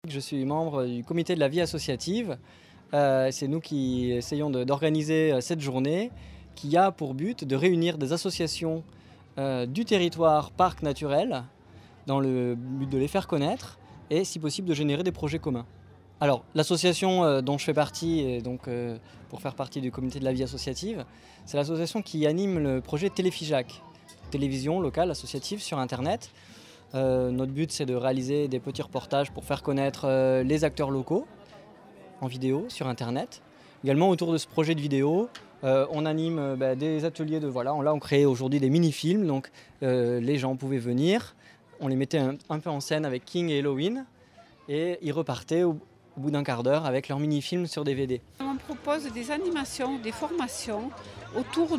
Je suis membre du comité de la vie associative. C'est nous qui essayons d'organiser cette journée qui a pour but de réunir des associations du territoire parc naturel dans le but de les faire connaître et si possible de générer des projets communs. Alors l'association dont je fais partie, et donc, pour faire partie du comité de la vie associative, c'est l'association qui anime le projet Téléfigeac, télévision locale associative sur internet. Notre but c'est de réaliser des petits reportages pour faire connaître les acteurs locaux en vidéo sur internet. Également autour de ce projet de vidéo, on anime des ateliers de là on crée aujourd'hui des mini-films, donc les gens pouvaient venir, on les mettait un peu en scène avec King et Halloween et ils repartaient au bout d'un quart d'heure avec leurs mini-films sur DVD. On propose des animations, des formations autour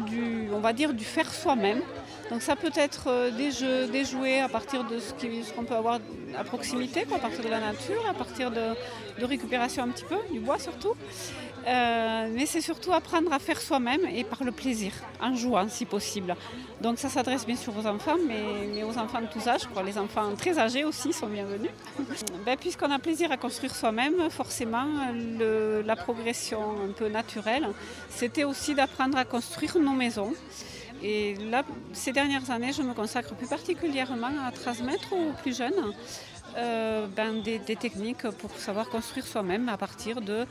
on va dire, du faire soi-même. Donc ça peut être des jeux, des jouets à partir de ce qu'on peut avoir à proximité, à partir de la nature, à partir de récupération un petit peu, du bois surtout. Mais c'est surtout apprendre à faire soi-même et par le plaisir, en jouant si possible. Donc ça s'adresse bien sûr aux enfants, mais aux enfants de tous âges, les enfants très âgés aussi sont bienvenus. Puisqu'on a plaisir à construire soi-même, forcément la progression un peu naturelle, c'était aussi d'apprendre à construire nos maisons. Et là, ces dernières années, je me consacre plus particulièrement à transmettre aux plus jeunes des techniques pour savoir construire soi-même à partir de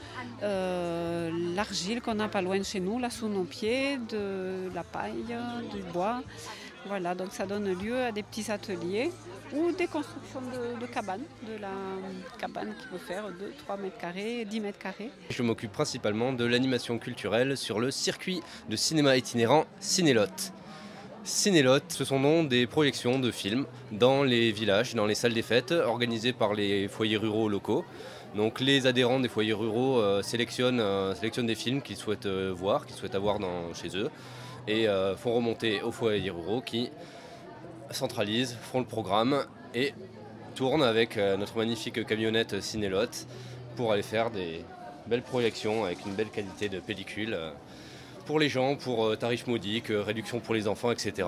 l'argile qu'on n'a pas loin de chez nous, là sous nos pieds, de la paille, du bois. Voilà, donc ça donne lieu à des petits ateliers ou des constructions de cabanes, de la cabane qui peut faire 2, 3 mètres carrés, 10 mètres carrés. Je m'occupe principalement de l'animation culturelle sur le circuit de cinéma itinérant Cinélotte. Cinélotte, ce sont donc des projections de films dans les villages, dans les salles des fêtes, organisées par les foyers ruraux locaux. Donc les adhérents des foyers ruraux sélectionnent des films qu'ils souhaitent voir, qu'ils souhaitent avoir chez eux, et font remonter aux foyers ruraux qui centralisent, font le programme et tournent avec notre magnifique camionnette Cinélotte pour aller faire des belles projections avec une belle qualité de pellicule pour les gens, pour tarifs modiques, réduction pour les enfants, etc.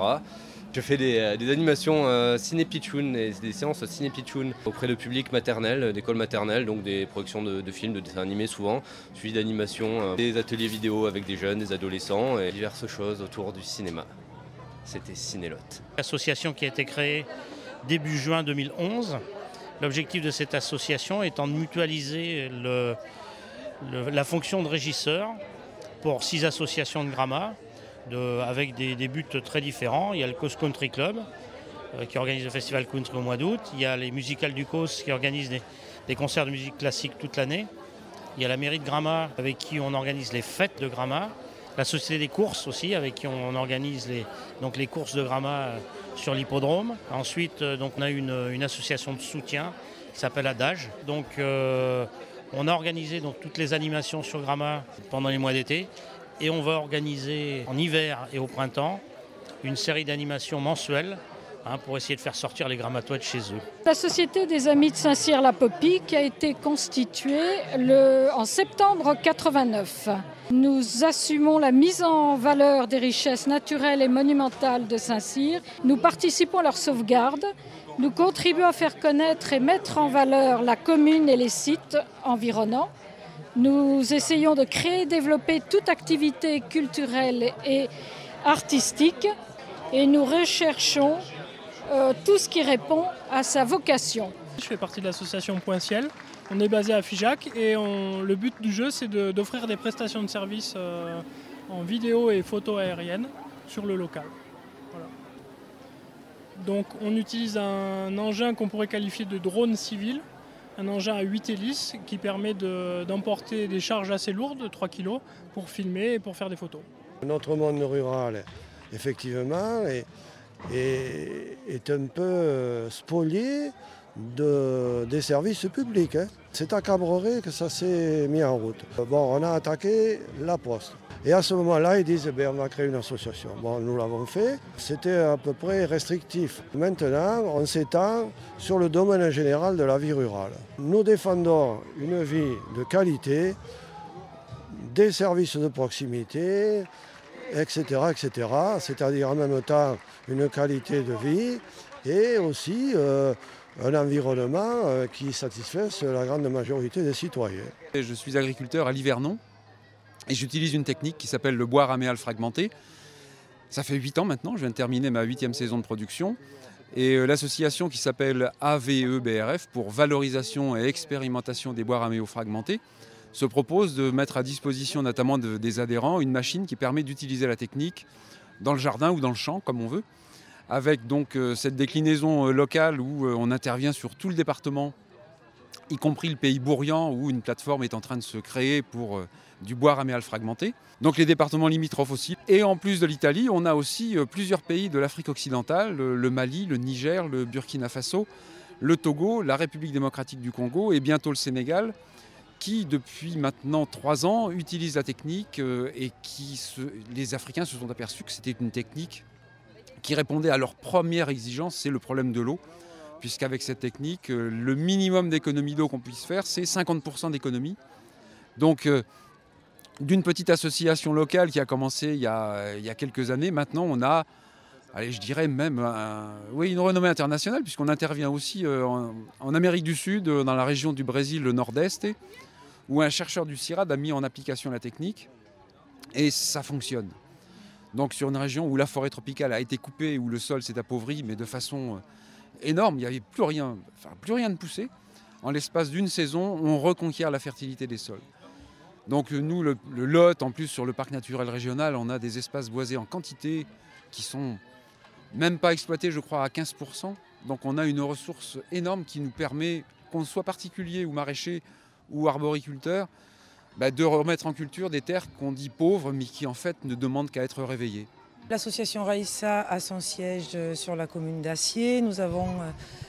Je fais des animations ciné-pitchoun, des séances ciné-pitchoun auprès de public maternel, d'école maternelle, donc des projections de films, de dessins animés souvent, suivi d'animations, des ateliers vidéo avec des jeunes, des adolescents et diverses choses autour du cinéma. C'était Cinélotte. Association qui a été créée début juin 2011. L'objectif de cette association étant de mutualiser la fonction de régisseur pour 6 associations de Gramat, avec des buts très différents. Il y a le Cause Country Club qui organise le festival country au mois d'août. Il y a les musicales du Cause qui organisent des concerts de musique classique toute l'année. Il y a la mairie de Gramat avec qui on organise les fêtes de Gramat. La société des courses aussi avec qui on organise les courses de Gramat sur l'hippodrome. Ensuite, on a une association de soutien qui s'appelle Adage. Donc on a organisé toutes les animations sur Gramat pendant les mois d'été et on va organiser en hiver et au printemps une série d'animations mensuelles pour essayer de faire sortir les Gramatois de chez eux. La Société des Amis de Saint-Cyr-la-Popie qui a été constituée en septembre 89. Nous assumons la mise en valeur des richesses naturelles et monumentales de Saint-Cyr. Nous participons à leur sauvegarde. Nous contribuons à faire connaître et mettre en valeur la commune et les sites environnants. Nous essayons de créer et développer toute activité culturelle et artistique et nous recherchons tout ce qui répond à sa vocation. Je fais partie de l'association Point Ciel. On est basé à Figeac et le but du jeu c'est d'offrir des prestations de services en vidéo et photo aérienne sur le local. Voilà. Donc on utilise un engin qu'on pourrait qualifier de drone civil, un engin à 8 hélices qui permet d'emporter des charges assez lourdes, 3 kg, pour filmer et pour faire des photos. Notre monde rural, effectivement, est un peu spolié des services publics. C'est à Cabreret que ça s'est mis en route. Bon, on a attaqué la poste. Et à ce moment-là, ils disent on va créer une association. Bon, nous l'avons fait. C'était à peu près restrictif. Maintenant, on s'étend sur le domaine général de la vie rurale. Nous défendons une vie de qualité, des services de proximité, etc., c'est-à-dire en même temps une qualité de vie et aussi un environnement qui satisfasse la grande majorité des citoyens. Je suis agriculteur à Livernon et j'utilise une technique qui s'appelle le bois raméal fragmenté. Ça fait 8 ans maintenant, je viens de terminer ma 8e saison de production. Et l'association qui s'appelle AVEBRF, pour valorisation et expérimentation des bois raméaux fragmentés, se propose de mettre à disposition notamment des adhérents une machine qui permet d'utiliser la technique dans le jardin ou dans le champ, comme on veut, avec donc cette déclinaison locale où on intervient sur tout le département, y compris le pays bourriant où une plateforme est en train de se créer pour du bois raméal fragmenté. Donc les départements limitrophes aussi. Et en plus de l'Italie, on a aussi plusieurs pays de l'Afrique occidentale, le Mali, le Niger, le Burkina Faso, le Togo, la République démocratique du Congo et bientôt le Sénégal, qui depuis maintenant 3 ans utilisent la technique et les Africains se sont aperçus que c'était une technique qui répondait à leur première exigence, c'est le problème de l'eau. Puisqu'avec cette technique, le minimum d'économie d'eau qu'on puisse faire, c'est 50% d'économie. Donc, d'une petite association locale qui a commencé il y a quelques années, maintenant on a, allez, je dirais même une renommée internationale, puisqu'on intervient aussi en Amérique du Sud, dans la région du Brésil, le nord-est, où un chercheur du CIRAD a mis en application la technique, et ça fonctionne. Donc sur une région où la forêt tropicale a été coupée, où le sol s'est appauvri, mais de façon énorme, il n'y avait plus rien de poussé. En l'espace d'une saison, on reconquiert la fertilité des sols. Donc nous, le Lot, en plus sur le parc naturel régional, on a des espaces boisés en quantité qui sont même pas exploités, je crois, à 15%. Donc on a une ressource énorme qui nous permet, qu'on soit particulier ou maraîcher ou arboriculteur, de remettre en culture des terres qu'on dit pauvres, mais qui en fait ne demandent qu'à être réveillées. L'association Raïssa a son siège sur la commune d'Acier. Nous avons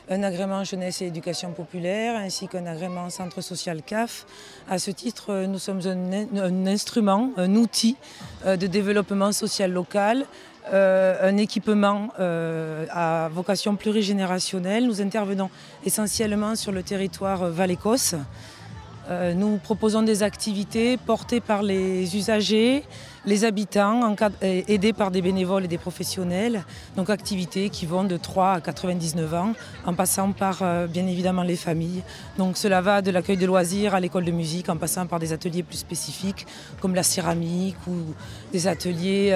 un agrément jeunesse et éducation populaire ainsi qu'un agrément centre social CAF. À ce titre, nous sommes un instrument, un outil de développement social local, un équipement à vocation plurigénérationnelle. Nous intervenons essentiellement sur le territoire Val-Écosse. Nous proposons des activités portées par les usagers, les habitants, aidés par des bénévoles et des professionnels. Donc activités qui vont de 3 à 99 ans, en passant par bien évidemment les familles. Donc cela va de l'accueil de loisirs à l'école de musique, en passant par des ateliers plus spécifiques comme la céramique ou des ateliers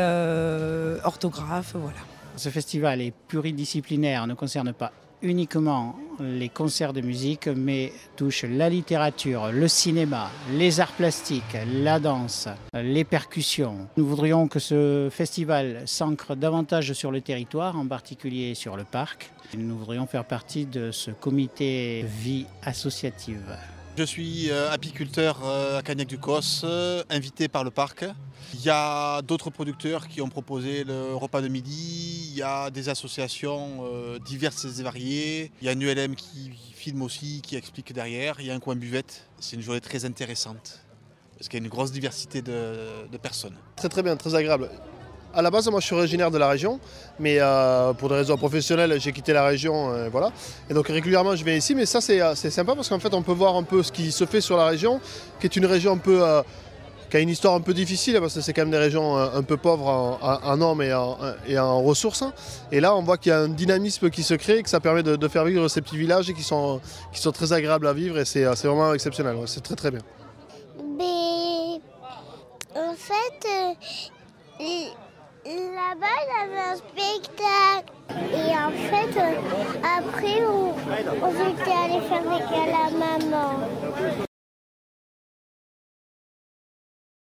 orthographes. Voilà. Ce festival est pluridisciplinaire, ne concerne pas uniquement les concerts de musique, mais touche la littérature, le cinéma, les arts plastiques, la danse, les percussions. Nous voudrions que ce festival s'ancre davantage sur le territoire, en particulier sur le parc. Nous voudrions faire partie de ce comité vie associative. Je suis apiculteur à Cagnac-du-Cos, invité par le parc. Il y a d'autres producteurs qui ont proposé le repas de midi. Il y a des associations diverses et variées. Il y a une ULM qui filme aussi, qui explique derrière. Il y a un coin buvette. C'est une journée très intéressante parce qu'il y a une grosse diversité de personnes. Très bien, très agréable. À la base, moi je suis originaire de la région, mais pour des raisons professionnelles, j'ai quitté la région, voilà. Et donc régulièrement je viens ici, mais ça c'est sympa parce qu'en fait on peut voir un peu ce qui se fait sur la région, qui est une région un peu, qui a une histoire un peu difficile parce que c'est quand même des régions un peu pauvres en hommes et en ressources. Et là on voit qu'il y a un dynamisme qui se crée, que ça permet de faire vivre ces petits villages qui sont très agréables à vivre et c'est vraiment exceptionnel, c'est très bien. Mais en fait... là-bas, il y avait un spectacle. Et en fait, après, on était allé faire des câlins à la maman.